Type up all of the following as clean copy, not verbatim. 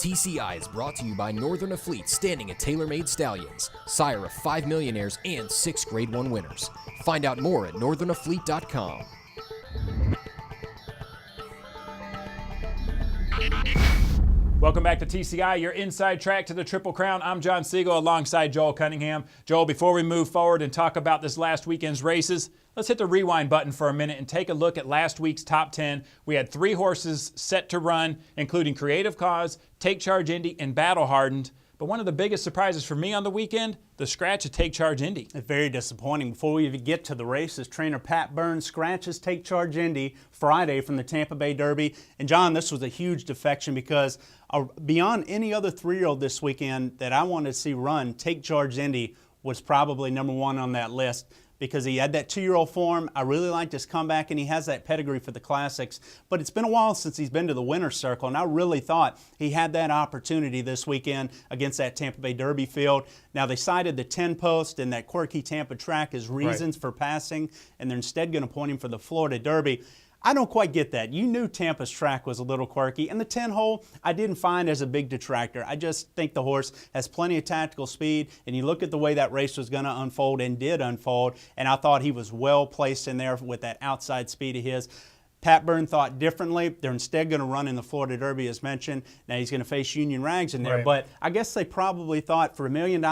TCI is brought to you by Northern Fleet, standing at tailor-made stallions, sire of 5 millionaires and 6 Grade 1 winners. Find out more at northernafleet.com. Welcome back to TCI, your inside track to the Triple Crown. I'm John Siegel alongside Joel Cunningham. Joel, before we move forward and talk about this last weekend's races, let's hit the rewind button for a minute and take a look at last week's top 10. We had 3 horses set to run, including Creative Cause, Take Charge Indy, and Battle Hardened. But one of the biggest surprises for me on the weekend, the scratch of Take Charge Indy. Very disappointing. Before we even get to the races, trainer Pat Burns scratches Take Charge Indy Friday from the Tampa Bay Derby. And John, this was a huge defection because beyond any other 3-year-old this weekend that I wanted to see run, Take Charge Indy was probably number 1 on that list, because he had that 2-year-old form. I really liked his comeback, and he has that pedigree for the classics. But it's been a while since he's been to the winner's circle, and I really thought he had that opportunity this weekend against that Tampa Bay Derby field. Now, they cited the 10-post and that quirky Tampa track as reasons for passing, and they're instead going to point him for the Florida Derby. I don't quite get that. You knew Tampa's track was a little quirky, and the 10-hole I didn't find as a big detractor. I just think the horse has plenty of tactical speed, and you look at the way that race was going to unfold and did unfold, and I thought he was well placed in there with that outside speed of his. Pat Byrne thought differently. They're instead going to run in the Florida Derby, as mentioned. Now he's going to face Union Rags in there. Right. But I guess they probably thought for $1 million,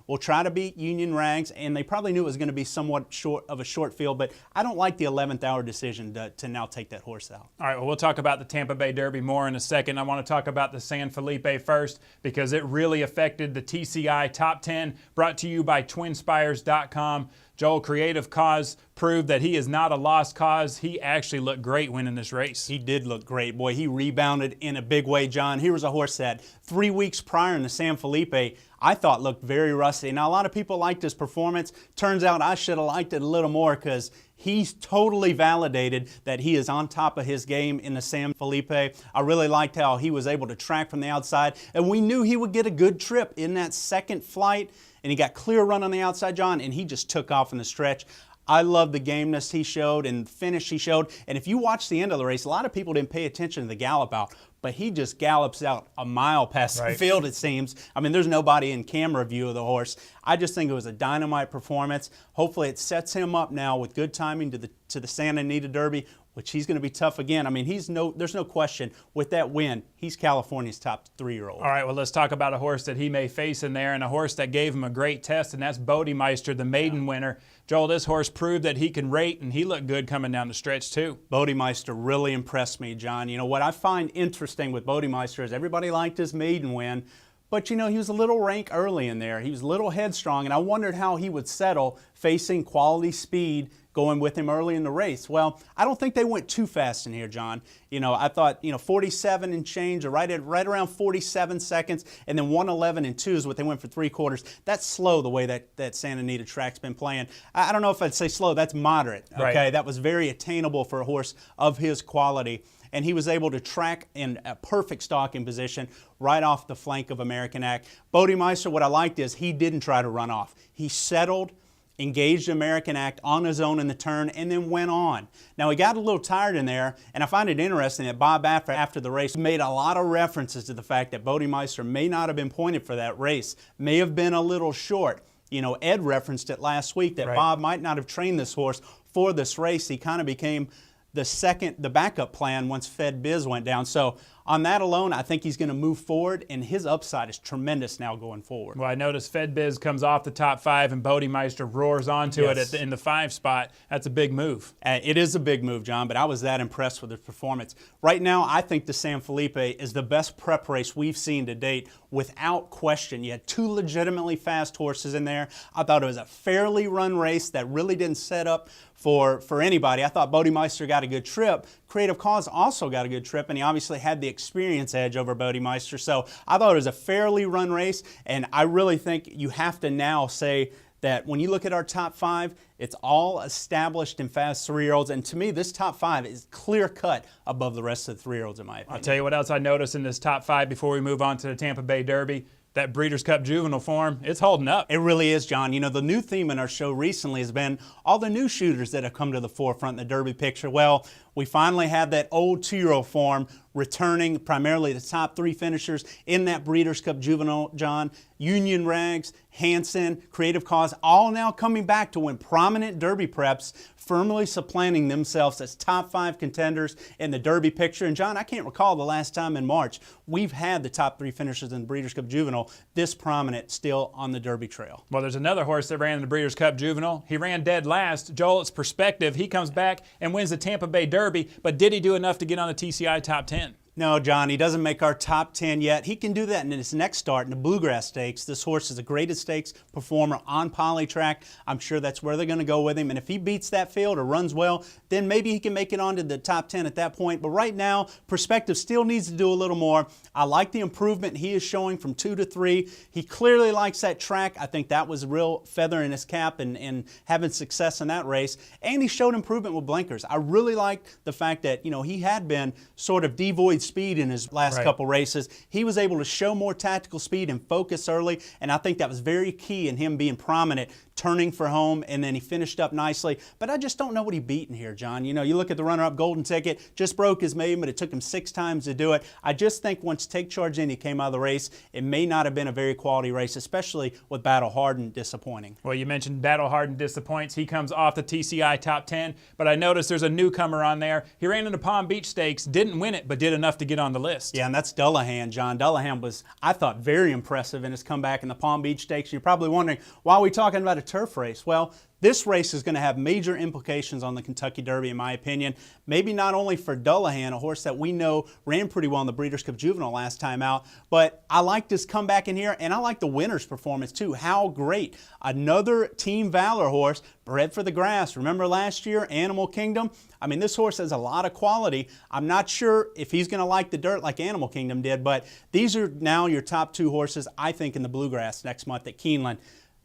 we'll try to beat Union Rags. And they probably knew it was going to be somewhat short of a short field. But I don't like the 11th hour decision to now take that horse out. All right, well, we'll talk about the Tampa Bay Derby more in a second. I want to talk about the San Felipe first because it really affected the TCI Top 10, brought to you by TwinSpires.com. Joel, Creative Cause proved that he is not a lost cause. He actually looked great winning this race. He did look great. Boy, he rebounded in a big way, John. Here was a horse that 3 weeks prior in the San Felipe I thought looked very rusty. Now, a lot of people liked his performance. Turns out I should have liked it a little more because he's totally validated that he is on top of his game in the San Felipe. I really liked how he was able to track from the outside, and we knew he would get a good trip in that second flight. And he got clear run on the outside, John, and he just took off in the stretch. I love the gameness he showed and the finish he showed. And if you watch the end of the race, a lot of people didn't pay attention to the gallop out, but he just gallops out a mile past the field, it seems. I mean, there's nobody in camera view of the horse. I just think it was a dynamite performance. Hopefully it sets him up now with good timing to the Santa Anita Derby, which he's going to be tough again. I mean, there's no question with that win, he's California's top 3-year-old. All right, well, let's talk about a horse that he may face in there and a horse that gave him a great test, and that's Bodemeister, the maiden winner. Joel, this horse proved that he can rate, and he looked good coming down the stretch, too. Bodemeister really impressed me, John. You know, what I find interesting with Bodemeister is everybody liked his maiden win, but, you know, he was a little rank early in there. He was a little headstrong, and I wondered how he would settle facing quality speed going with him early in the race. Well, I don't think they went too fast in here, John. You know, I thought, 47 and change, or right around 47 seconds, and then 111 and 2 is what they went for 3/4. That's slow the way that Santa Anita track's been playing. I don't know if I'd say slow, that's moderate, okay? Right. That was very attainable for a horse of his quality. And he was able to track in a perfect stalking position right off the flank of American Act. Bodemeister, what I liked is he didn't try to run off. He settled, engaged American Act on his own in the turn, and then went on. Now, he got a little tired in there, and I find it interesting that Bob Baffert, after the race, made a lot of references to the fact that Bodemeister may not have been pointed for that race, may have been a little short. You know, Ed referenced it last week that Bob might not have trained this horse for this race. He kind of became the backup plan once Fed Biz went down. So on that alone, I think he's going to move forward, and his upside is tremendous now going forward. Well, I noticed Fed Biz comes off the top 5 and Bodemeister roars onto it in the 5 spot. That's a big move. It is a big move, John, but I was that impressed with his performance. Right now, I think the San Felipe is the best prep race we've seen to date without question. You had 2 legitimately fast horses in there. I thought it was a fairly run race that really didn't set up for anybody. I thought Bodemeister got a good trip. Creative Cause also got a good trip, and he obviously had the experience edge over Bodemeister. So I thought it was a fairly run race, and I really think you have to now say that when you look at our top 5, it's all established and fast 3-year-olds. And to me, this top 5 is clear cut above the rest of the 3-year-olds in my opinion. I'll tell you what else I noticed in this top 5 before we move on to the Tampa Bay Derby. That Breeders' Cup Juvenile form, it's holding up. It really is, John. You know, the new theme in our show recently has been all the new shooters that have come to the forefront in the Derby picture. Well, We finally have that old 2-year-old form returning, primarily the top 3 finishers in that Breeders' Cup Juvenile, John. Union Rags, Hanson, Creative Cause, all now coming back to win prominent Derby preps, firmly supplanting themselves as top 5 contenders in the Derby picture. And John, I can't recall the last time in March we've had the top 3 finishers in the Breeders' Cup Juvenile this prominent still on the Derby trail. Well, there's another horse that ran in the Breeders' Cup Juvenile. He ran dead last. Joel, it's perspective. He comes back and wins the Tampa Bay Derby, but did he do enough to get on the TCI top 10? No, John, he doesn't make our top 10 yet. He can do that in his next start in the Bluegrass Stakes. This horse is a graded stakes performer on poly track. I'm sure that's where they're going to go with him. And if he beats that field or runs well, then maybe he can make it onto the top 10 at that point. But right now, Perspective still needs to do a little more. I like the improvement he is showing from 2 to 3. He clearly likes that track. I think that was a real feather in his cap and having success in that race. And he showed improvement with blinkers. I really liked the fact that, he had been sort of devoid speed in his last couple races. He was able to show more tactical speed and focus early, and I think that was very key in him being prominent, turning for home, and then he finished up nicely. But I just don't know what he beat in here, John. You look at the runner-up Golden Ticket, just broke his maiden, but it took him 6 times to do it. I just think once Take Charge Indy came out of the race, it may not have been a very quality race, especially with Battle Hardened disappointing. Well, you mentioned Battle Hardened disappoints. He comes off the TCI top 10, but I noticed there's a newcomer on there. He ran in the Palm Beach Stakes, didn't win it, but did enough to get on the list. Yeah, and that's Dullahan, John. Dullahan was, I thought, very impressive in his comeback in the Palm Beach Stakes. You're probably wondering, why are we talking about a turf race? Well, this race is going to have major implications on the Kentucky Derby, in my opinion. Maybe not only for Dullahan, a horse that we know ran pretty well in the Breeders' Cup Juvenile last time out, but I like this comeback in here, and I like the winner's performance too. How great. Another Team Valor horse, bred for the grass. Remember last year, Animal Kingdom? I mean, this horse has a lot of quality. I'm not sure if he's going to like the dirt like Animal Kingdom did, but these are now your top 2 horses, I think, in the Bluegrass next month at Keeneland.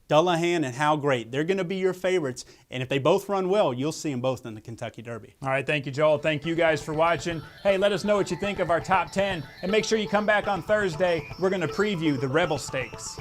Dullahan and How Great. They're going to be your favorites, and if they both run well, you'll see them both in the Kentucky Derby. All right, thank you, Joel. Thank you guys for watching. Hey, let us know what you think of our top 10, and make sure you come back on Thursday. We're going to preview the Rebel Stakes.